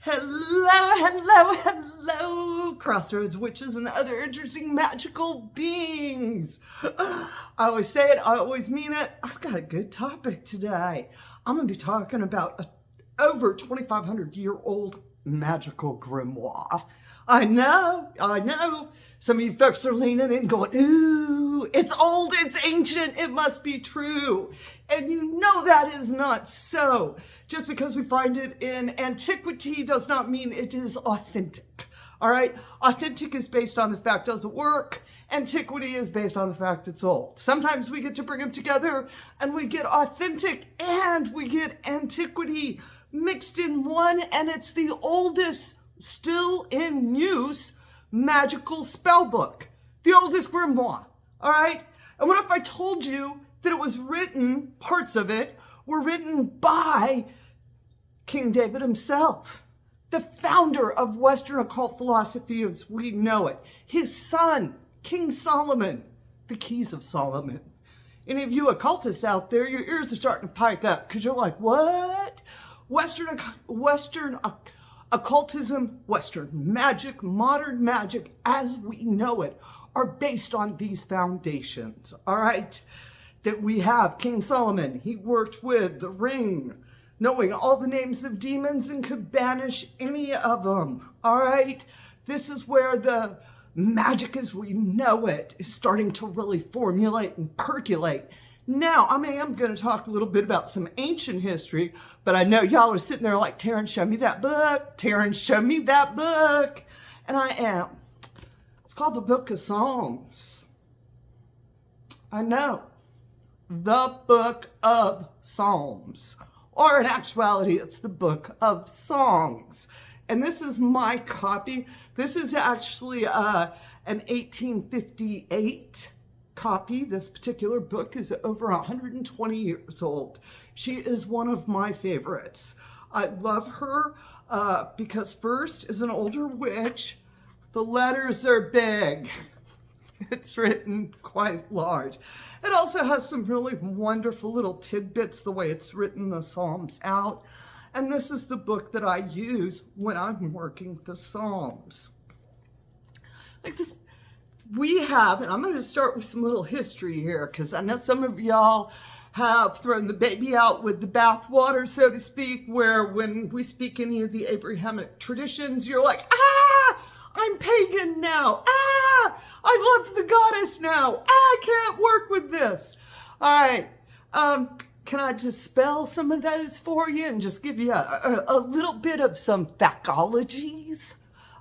Hello, hello, hello, crossroads witches and other interesting magical beings. I always say it, I always mean it. I've got a good topic today. I'm going to be talking about an over 2,500-year-old magical grimoire. I know. Some of you folks are leaning in going, ooh, it's old, it's ancient, it must be true. And you know that is not so. Just because we find it in antiquity does not mean it is authentic. All right? Authentic is based on the fact it doesn't work. Antiquity is based on the fact it's old. Sometimes we get to bring them together and we get authentic and we get antiquity mixed in one, and it's the oldest still in use magical spellbook, the oldest grimoire. All right? And what if I told you that it was written, parts of it were written by King David himself, the founder of Western occult philosophy as we know it, his son, King Solomon, the keys of Solomon. Any of you occultists out there, your ears are starting to pike up because you're like, what? Western occultism, Western magic, modern magic as we know it are based on these foundations, all right? That we have King Solomon, he worked with the ring, knowing all the names of demons and could banish any of them, all right? This is where the magic as we know it is starting to really formulate and percolate. Now, I am going to talk a little bit about some ancient history, but I know y'all are sitting there like, Taryn, show me that book. Taryn, show me that book. And I am. It's called the Book of Psalms. I know. The Book of Psalms. Or in actuality, it's the Book of Songs. And this is my copy. This is actually an 1858 copy. This particular book is over 120 years old. She is one of my favorites. I love her because first, as an older witch, the letters are big. It's written quite large. It also has some really wonderful little tidbits, the way it's written the Psalms out. And this is the book that I use when I'm working the Psalms. Like this, we have, and I'm going to start with some little history here, because I know some of y'all have thrown the baby out with the bathwater, so to speak, where when we speak any of the Abrahamic traditions, you're like, I'm pagan now. I love the goddess now. I can't work with this. All right. Can I dispel some of those for you and just give you a little bit of some factologies?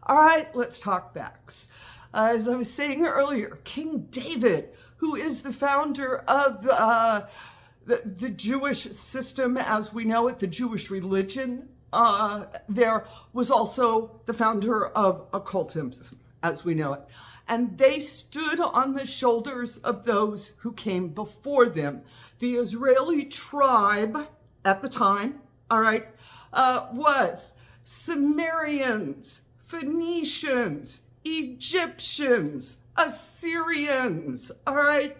All right, let's talk facts. As I was saying earlier, King David, who is the founder of the Jewish system as we know it, the Jewish religion, there was also the founder of occultism as we know it. And they stood on the shoulders of those who came before them. The Israeli tribe at the time, all right, was Sumerians, Phoenicians, Egyptians, Assyrians, all right?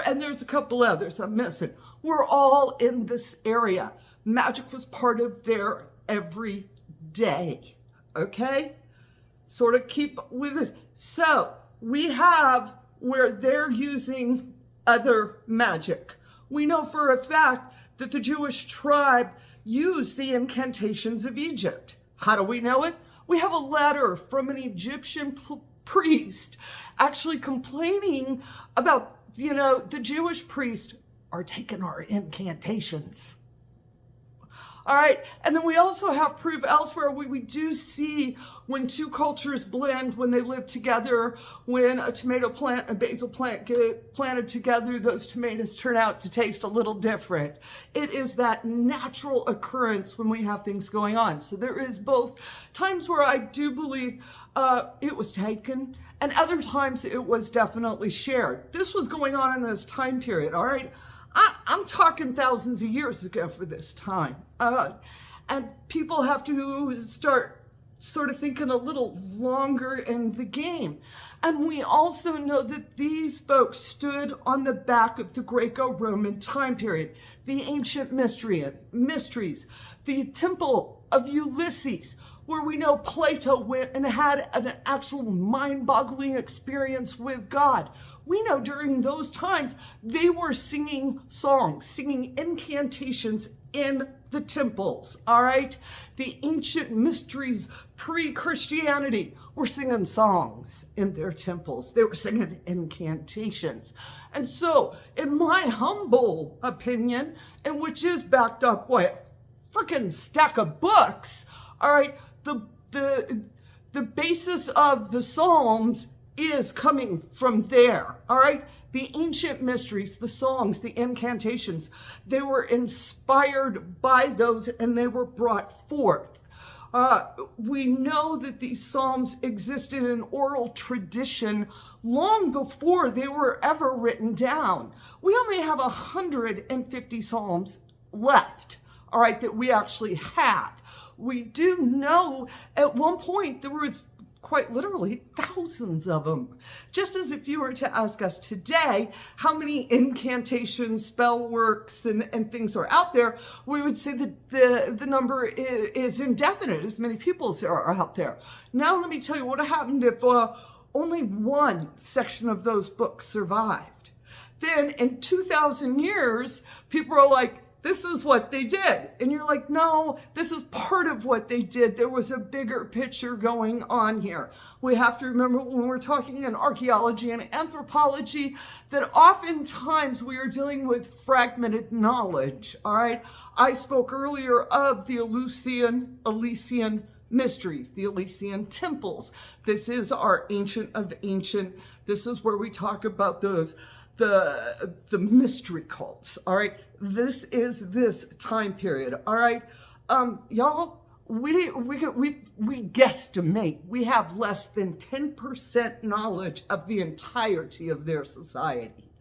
And there's a couple others I'm missing. We're all in this area. Magic was part of their everyday, okay? Sort of keep with this. So we have where they're using other magic. We know for a fact that the Jewish tribe used the incantations of Egypt. How do we know it? We have a letter from an Egyptian priest actually complaining about, the Jewish priests are taking our incantations. All right, and then we also have proof elsewhere where we do see when two cultures blend, when they live together, when a tomato plant and a basil plant get planted together, those tomatoes turn out to taste a little different. It is that natural occurrence when we have things going on. So there is both times where I do believe it was taken, and other times it was definitely shared. This was going on in this time period, all right? I'm talking thousands of years ago for this time. And people have to start sort of thinking a little longer in the game. And we also know that these folks stood on the back of the Greco-Roman time period, the ancient mysteries, the temple of Ulysses, where we know Plato went and had an actual mind-boggling experience with God. We know during those times they were singing songs, singing incantations in the temples, all right? The ancient mysteries pre-Christianity were singing songs in their temples. They were singing incantations. And so, in my humble opinion, and which is backed up by a freaking stack of books, all right, the basis of the Psalms is coming from there, all right? The ancient mysteries, the songs, the incantations, they were inspired by those and they were brought forth. We know that these Psalms existed in oral tradition long before they were ever written down. We only have 150 Psalms left, all right, that we actually have. We do know at one point there was quite literally thousands of them. Just as if you were to ask us today how many incantations, spell works, and things are out there, we would say that the number is indefinite, as many people as there are out there. Now let me tell you what happened if only one section of those books survived. Then in 2,000 years, people are like, this is what they did. And you're like, no, this is part of what they did. There was a bigger picture going on here. We have to remember when we're talking in archaeology and anthropology that oftentimes we are dealing with fragmented knowledge, all right? I spoke earlier of the Elysian mysteries, the Elysian temples. This is our ancient of ancient. This is where we talk about those the mystery cults, all right? This is this time period, all right? Y'all, we guesstimate we have less than 10% knowledge of the entirety of their society,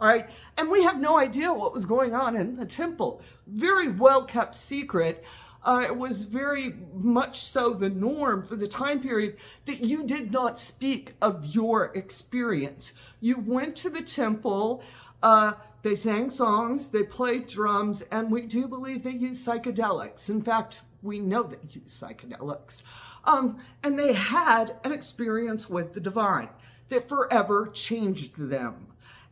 all right? And we have no idea what was going on in the temple. Very well kept secret. It was very much so the norm for the time period that you did not speak of your experience. You went to the temple, they sang songs, they played drums, and we do believe they used psychedelics. In fact, we know they used psychedelics. And they had an experience with the divine that forever changed them.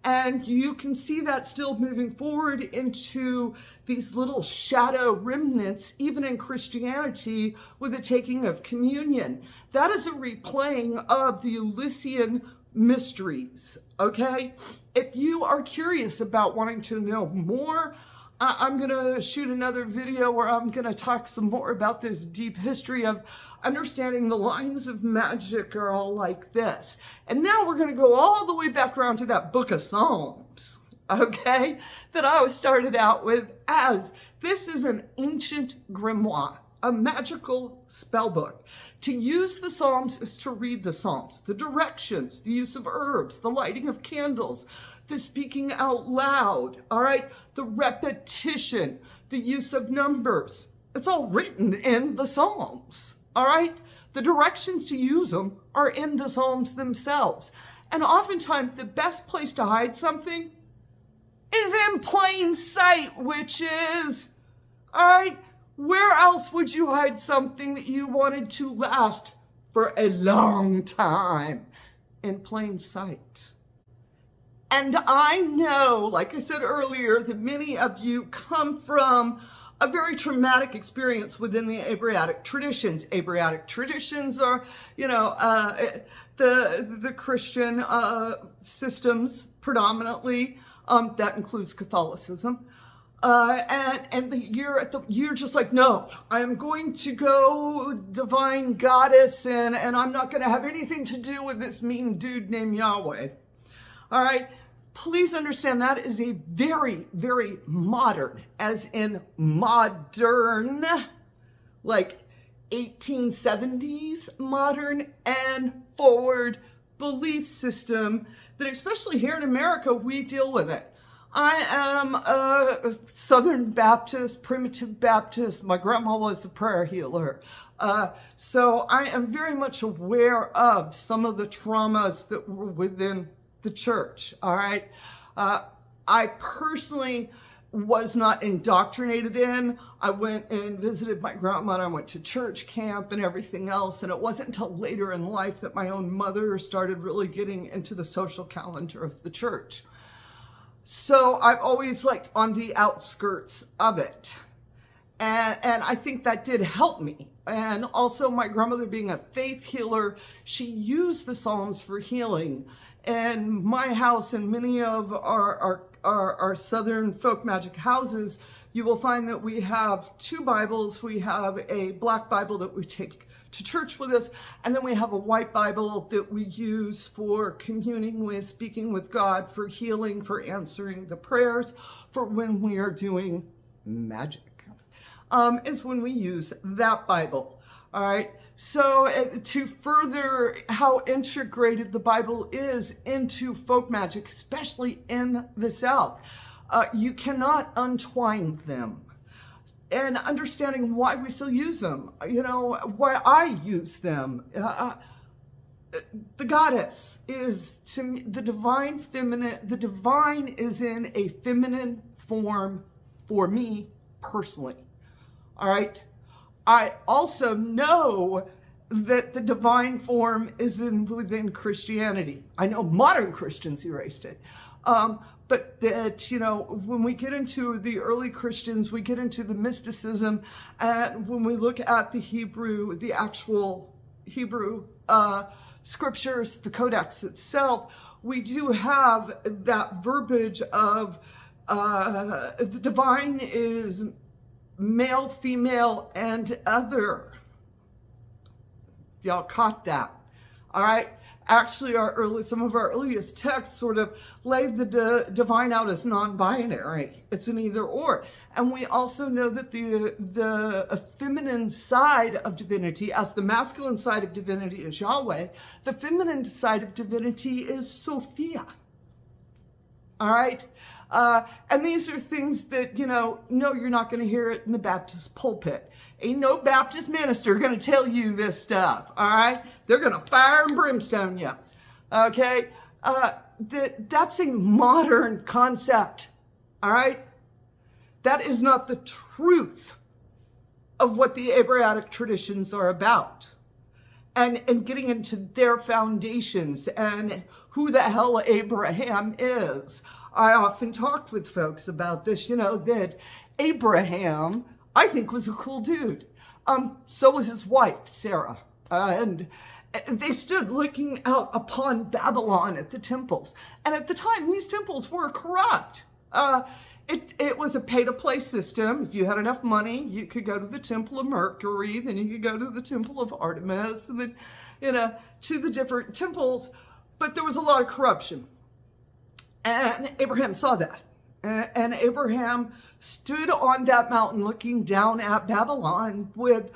And you can see that still moving forward into these little shadow remnants, even in Christianity, with the taking of communion. That is a replaying of the Elysian mysteries, okay? If you are curious about wanting to know more, I'm going to shoot another video where I'm going to talk some more about this deep history of understanding the lines of magic are all like this. And now we're going to go all the way back around to that book of Psalms, okay, that I started out with as this is an ancient grimoire, a magical spell book. To use the Psalms is to read the Psalms, the directions, the use of herbs, the lighting of candles, the speaking out loud, all right? The repetition, the use of numbers. It's all written in the Psalms, all right? The directions to use them are in the Psalms themselves. And oftentimes the best place to hide something is in plain sight, which is, all right, where else would you hide something that you wanted to last for a long time? In plain sight. And I know, like I said earlier, that many of you come from a very traumatic experience within the Abrahamic traditions. Abrahamic traditions are, you know, the Christian systems predominantly. That includes Catholicism. And you're just like, no, I'm going to go divine goddess and I'm not going to have anything to do with this mean dude named Yahweh. All right. Please understand that is a very, very modern, as in modern, like 1870s modern and forward belief system that especially here in America, we deal with it. I am a Southern Baptist, primitive Baptist. My grandma was a prayer healer. So I am very much aware of some of the traumas that were within the church, all right? I personally was not indoctrinated in. I went and visited my grandma, and I went to church camp and everything else. And it wasn't until later in life that my own mother started really getting into the social calendar of the church. So I'm always like on the outskirts of it. And I think that did help me. And also my grandmother being a faith healer, she used the Psalms for healing. And my house and many of our Southern folk magic houses, you will find that we have two Bibles. We have a black Bible that we take to church with us, and then we have a white Bible that we use for communing with, speaking with God, for healing, for answering the prayers, for when we are doing magic. Is when we use that Bible. All right. So to further how integrated the Bible is into folk magic, especially in the South, you cannot untwine them. And understanding why we still use them, you know, why I use them. The goddess is, to me, the divine feminine. The divine is in a feminine form for me personally. All right. I also know that the divine form is within Christianity. I know modern Christians erased it. But that, you know, when we get into the early Christians, we get into the mysticism. And when we look at the Hebrew, the actual Hebrew scriptures, the codex itself, we do have that verbiage of the divine is male, female, and other. Y'all caught that. All right. Actually, some of our earliest texts sort of laid the divine out as non-binary. It's an either or. And we also know that the feminine side of divinity, as the masculine side of divinity is Yahweh, the feminine side of divinity is Sophia. All right. And these are things that, you know, no, you're not going to hear it in the Baptist pulpit. Ain't no Baptist minister going to tell you this stuff, all right? They're going to fire and brimstone you, okay? That's a modern concept, all right? That is not the truth of what the Abrahamic traditions are about. And getting into their foundations and who the hell Abraham is. I often talked with folks about this, you know, that Abraham, I think, was a cool dude. So was his wife, Sarah. And they stood looking out upon Babylon at the temples. And at the time, these temples were corrupt. It was a pay-to-play system. If you had enough money, you could go to the Temple of Mercury, then you could go to the Temple of Artemis, and then, you know, to the different temples. But there was a lot of corruption. And Abraham saw that. And Abraham stood on that mountain looking down at Babylon with,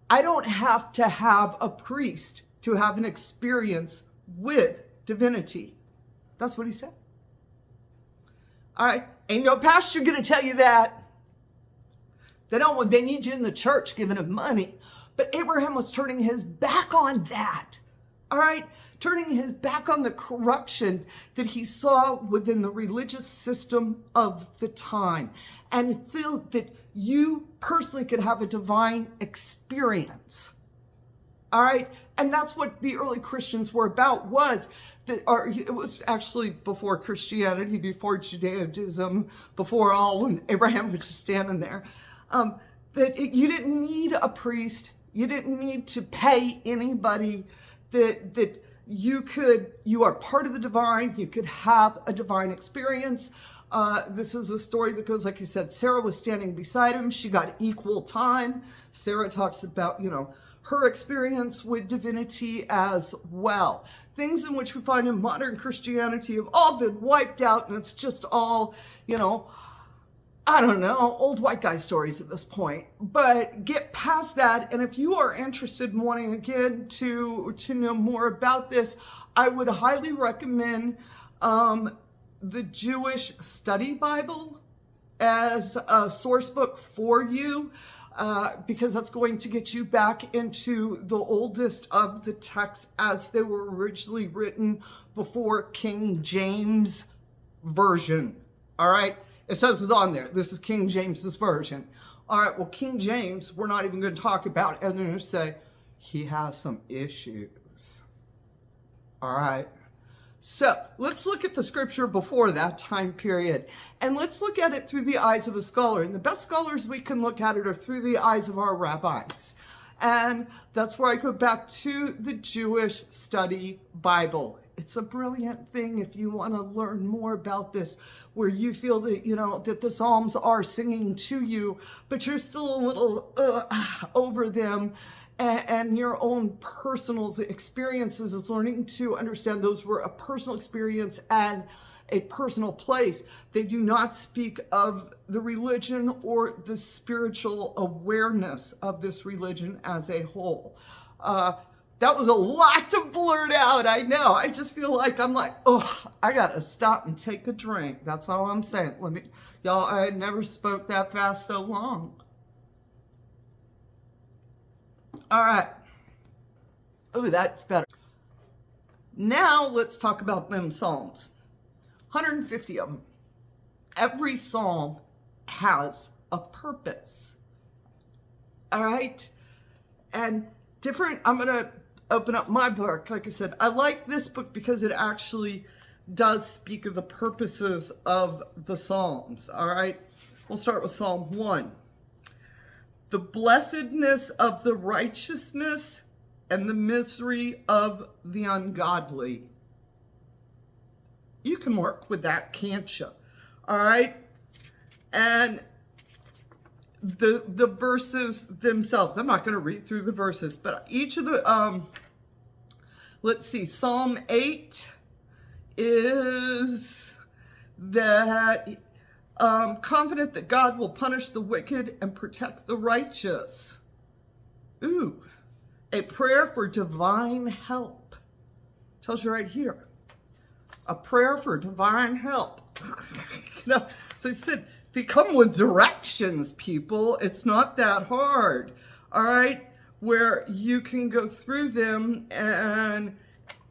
I don't have to have a priest to have an experience with divinity. That's what he said. All right. Ain't no pastor going to tell you that. They need you in the church giving them money. But Abraham was turning his back on that. All right. Turning his back on the corruption that he saw within the religious system of the time, and felt that you personally could have a divine experience. All right. And that's what the early Christians were about, it was actually before Christianity, before Judaism, before all, when Abraham was just standing there, you didn't need a priest. You didn't need to pay anybody, that you are part of the divine. You could have a divine experience. This is a story that goes, like you said, Sarah was standing beside him. She got equal time. Sarah talks about, you know, her experience with divinity as well. Things in which we find in modern Christianity have all been wiped out, and it's just all, you know, I don't know, old white guy stories at this point. But get past that, and if you are interested in wanting, again, to know more about this, I would highly recommend the Jewish Study Bible as a source book for you, because that's going to get you back into the oldest of the texts as they were originally written before King James Version. All right? It says it on there. This is King James's version. All right, well, King James, we're not even going to talk about, and they're going to say, he has some issues. All right. So let's look at the scripture before that time period, and let's look at it through the eyes of a scholar. And the best scholars we can look at it are through the eyes of our rabbis. And that's where I go back to the Jewish Study Bible. It's a brilliant thing if you want to learn more about this, where you feel that, you know, that the Psalms are singing to you, but you're still a little over them. And your own personal experiences is learning to understand those were a personal experience and a personal place. They do not speak of the religion or the spiritual awareness of this religion as a whole. That was a lot to blurt out, I know. I just feel like I gotta stop and take a drink. That's all I'm saying. Y'all, I never spoke that fast so long. All right. Oh, that's better. Now let's talk about them Psalms. 150 of them. Every Psalm has a purpose. All right? And I'm going to open up my book. Like I said, I like this book because it actually does speak of the purposes of the Psalms. All right? We'll start with Psalm 1. The blessedness of the righteousness and the misery of the ungodly. You can work with that, can't you? All right? And the verses themselves, I'm not going to read through the verses, but each of the, let's see, Psalm 8 is that confident that God will punish the wicked and protect the righteous. Ooh, a prayer for divine help. Tells you right here. A prayer for divine help. You know, so he said, they come with directions, people. It's not that hard. All right? Where you can go through them, and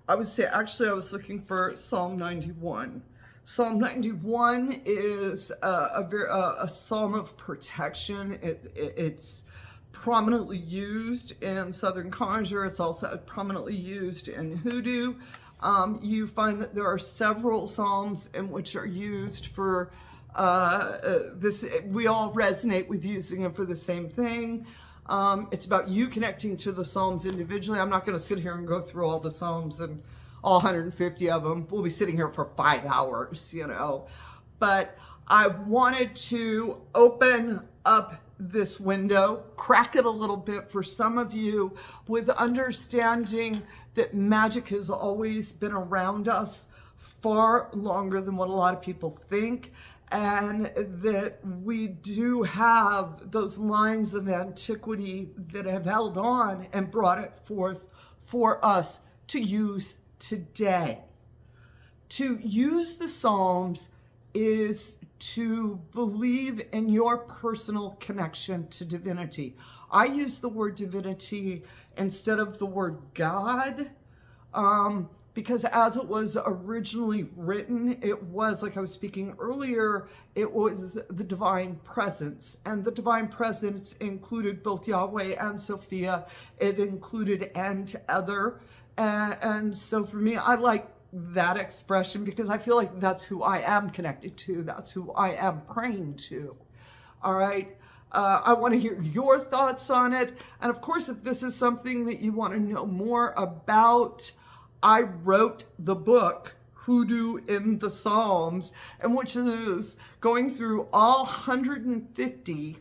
I would say, actually, I was looking for Psalm 91. Psalm 91 is a psalm of protection. It's prominently used in Southern Conjure. It's also prominently used in Hoodoo. You find that there are several psalms in which are used for this. We all resonate with using them for the same thing. It's about you connecting to the psalms individually. I'm not going to sit here and go through all the psalms and all 150 of them. We'll be sitting here for 5 hours, you know. But I wanted to open up this window, crack it a little bit for some of you, with understanding that magic has always been around us far longer than what a lot of people think, and that we do have those lines of antiquity that have held on and brought it forth for us to use today. To use the Psalms is to believe in your personal connection to divinity. I use the word divinity instead of the word God, because as it was originally written, it was, like I was speaking earlier, it was the divine presence. And the divine presence included both Yahweh and Sophia. It included and other. And so for me, I like that expression because I feel like that's who I am connected to. That's who I am praying to. All right. I want to hear your thoughts on it. And of course, if this is something that you want to know more about, I wrote the book, Hoodoo in the Psalms, and which is going through all 150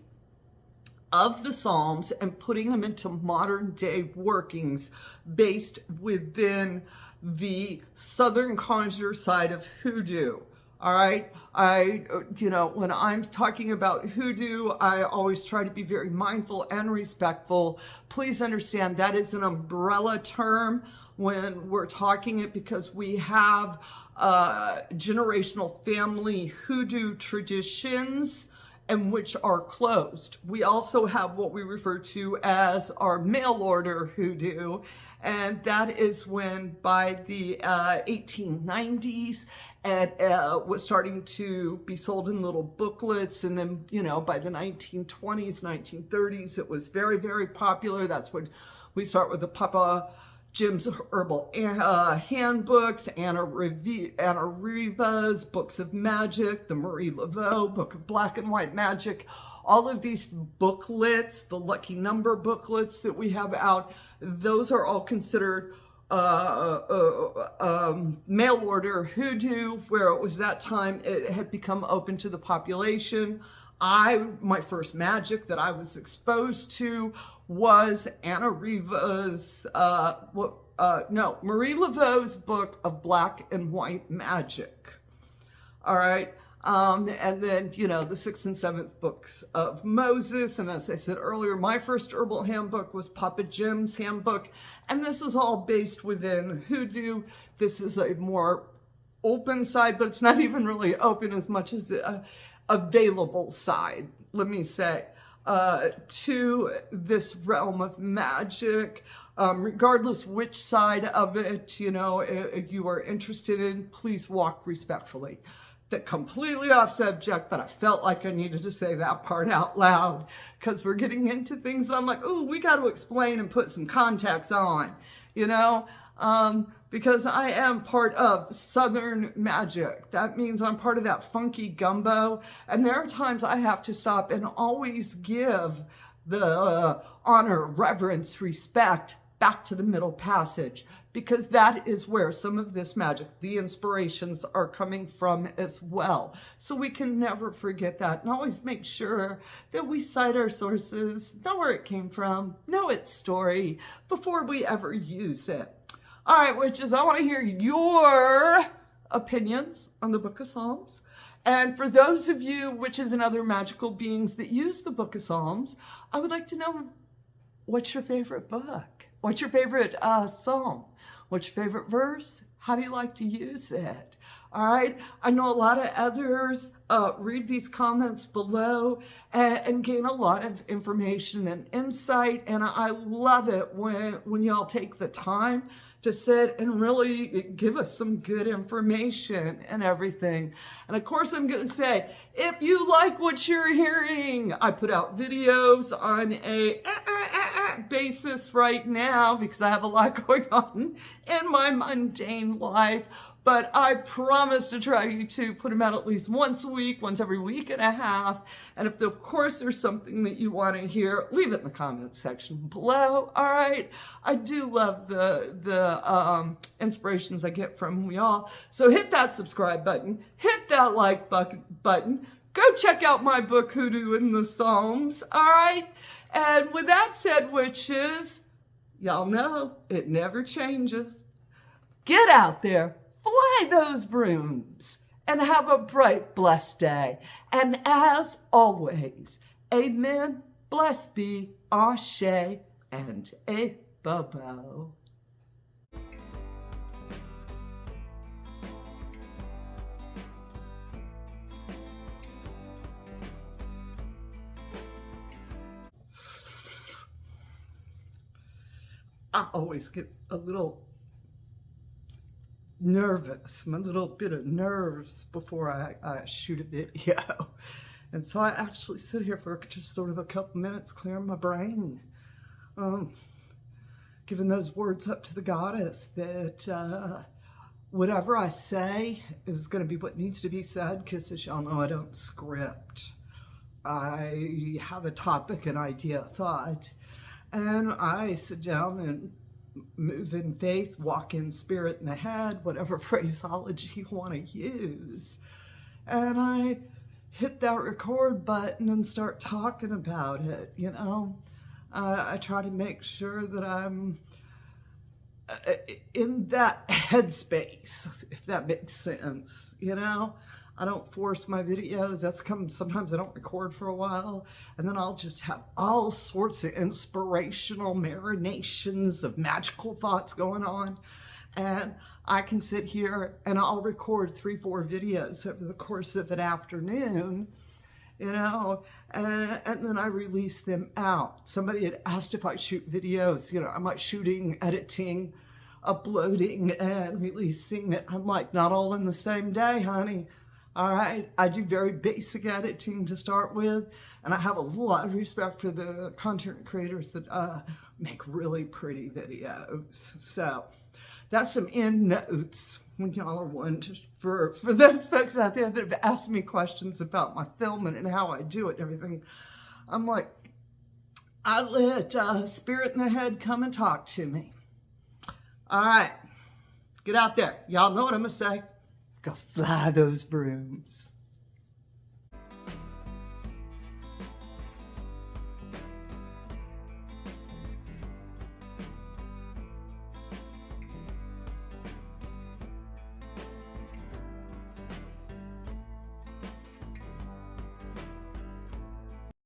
of the Psalms and putting them into modern day workings based within the Southern Conjure side of Hoodoo. All right. When I'm talking about Hoodoo, I always try to be very mindful and respectful. Please understand that is an umbrella term when we're talking it, because we have generational family Hoodoo traditions and which are closed. We also have what we refer to as our mail order hoodoo, and that is when by the 1890s it was starting to be sold in little booklets, and then, you know, by the 1920s, 1930s, it was very, very popular. That's when we start with the Papa Jim's Herbal Handbooks, Anna Riva's Books of Magic, the Marie Laveau Book of Black and White Magic. All of these booklets, the lucky number booklets that we have out, those are all considered mail order hoodoo, where it was that time it had become open to the population. My first magic that I was exposed to was Anna Riva's, Marie Laveau's Book of Black and White Magic. All right. And then, you know, the 6th and 7th books of Moses. And as I said earlier, my first herbal handbook was Papa Jim's handbook. And this is all based within hoodoo. This is a more open side, but it's not even really open as much as the available side, let me say, to this realm of magic. Regardless which side of it, you know, you are interested in, please walk respectfully. That completely off subject, but I felt like I needed to say that part out loud because we're getting into things that I'm like, oh, we got to explain and put some context on, you know, because I am part of Southern magic. That means I'm part of that funky gumbo. And there are times I have to stop and always give the honor, reverence, respect back to the Middle Passage, because that is where some of this magic, the inspirations, are coming from as well. So we can never forget that, and always make sure that we cite our sources, know where it came from, know its story before we ever use it. All right, witches, I want to hear your opinions on the Book of Psalms. And for those of you, witches and other magical beings that use the Book of Psalms, I would like to know, what's your favorite book? What's your favorite psalm? What's your favorite verse? How do you like to use it? All right. I know a lot of others read these comments below and gain a lot of information and insight. And I love it when y'all take the time to sit and really give us some good information and everything. And of course, I'm going to say, if you like what you're hearing, I put out videos on a basis right now because I have a lot going on in my mundane life. But I promise to try to put them out at least once a week, once every week and a half. And if, of course, there's something that you want to hear, leave it in the comments section below. All right. I do love the inspirations I get from y'all. So hit that subscribe button. Hit that like button. Go check out my book, Hoodoo in the Psalms. All right. And with that said, witches, y'all know it never changes. Get out there. Fly those brooms and have a bright, blessed day. And as always, amen, blessed be, ashe, and a bobo. I always get a little nervous, my little bit of nerves before I shoot a video. And so I actually sit here for just sort of a couple minutes, clearing my brain, giving those words up to the goddess that whatever I say is going to be what needs to be said, because as y'all know, I don't script. I have a topic, an idea, a thought, and I sit down and move in faith, walk in spirit in the head, whatever phraseology you want to use. And I hit that record button and start talking about it, you know. I try to make sure that I'm in that headspace, if that makes sense, you know. I don't force my videos. Sometimes I don't record for a while, and then I'll just have all sorts of inspirational marinations of magical thoughts going on. And I can sit here and I'll record 3-4 videos over the course of an afternoon. you know, and then I release them out. Somebody had asked if I shoot videos, you know, am I shooting, editing, uploading, and releasing it? I'm like, not all in the same day, honey. All right, I do very basic editing to start with, and I have a lot of respect for the content creators that make really pretty videos. So that's some end notes when y'all are wanting for those folks out there that have asked me questions about my filming and how I do it and everything. I'm like, I let spirit in the head come and talk to me. All right, get out there. Y'all know what I'm gonna say. Go fly those brooms.